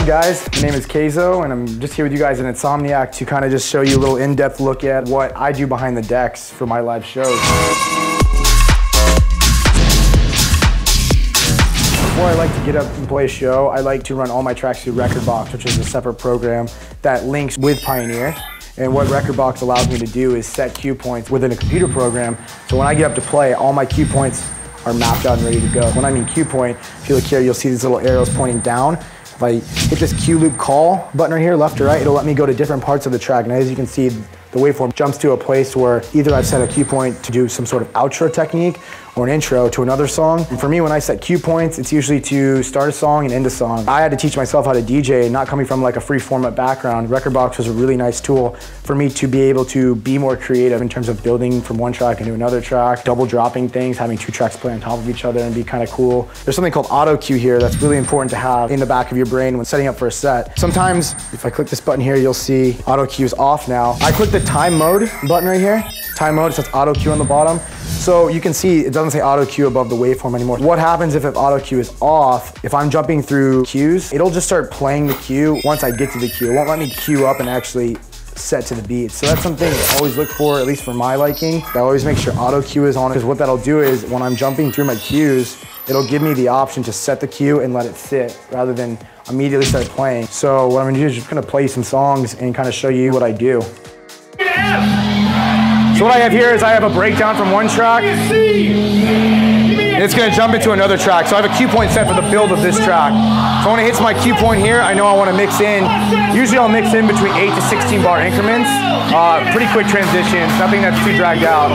guys? My name is Kayzo, and I'm just here with you guys in Insomniac to kind of just show you a little in-depth look at what I do behind the decks for my live shows. Before I like to get up and play a show, I like to run all my tracks through Rekordbox, which is a separate program that links with Pioneer. And what Rekordbox allows me to do is set cue points within a computer program. So when I get up to play, all my cue points are mapped out and ready to go. When I mean cue point, if you look here, you'll see these little arrows pointing down. If I hit this cue loop call button right here, left or right, it'll let me go to different parts of the track. And as you can see, the waveform jumps to a place where either I've set a cue point to do some sort of outro technique or an intro to another song. And for me, when I set cue points, it's usually to start a song and end a song. I had to teach myself how to DJ, not coming from like a free format background. Rekordbox was a really nice tool for me to be able to be more creative in terms of building from one track into another track, double dropping things, having two tracks play on top of each other and be kind of cool. There's something called auto cue here that's really important to have in the back of your brain when setting up for a set. Sometimes, if I click this button here, you'll see auto cue is off now. I click the time mode button right here. Time mode, it says auto cue on the bottom. So you can see it doesn't say auto cue above the waveform anymore. What happens if auto cue is off, if I'm jumping through cues, it'll just start playing the cue once I get to the cue. It won't let me cue up and actually set to the beat. So that's something I always look for, at least for my liking. I always make sure auto cue is on, because what that'll do is when I'm jumping through my cues, it'll give me the option to set the cue and let it sit rather than immediately start playing. So what I'm gonna do is just gonna play some songs and kind of show you what I do. So what I have here is I have a breakdown from one track. It's gonna jump into another track. So I have a cue point set for the build of this track. So when it hits my cue point here, I know I wanna mix in. Usually I'll mix in between 8 to 16 bar increments. Pretty quick transitions, nothing that's too dragged out.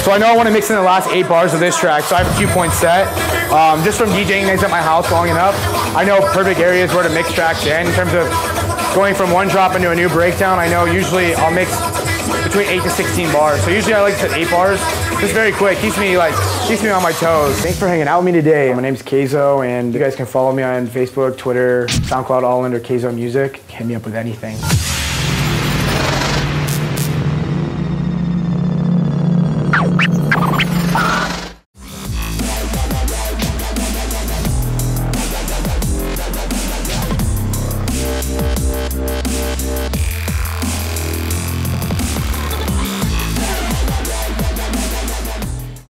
So I know I want to mix in the last 8 bars of this track, so I have a cue point set. Just from DJing things at my house long enough, I know perfect areas where to mix tracks in terms of going from one drop into a new breakdown. I know usually I'll mix between 8 to 16 bars. So usually I like to set 8 bars, just very quick, keeps me on my toes. Thanks for hanging out with me today. My name's Kayzo, and you guys can follow me on Facebook, Twitter, SoundCloud, all under Kayzo Music. Hit me up with anything.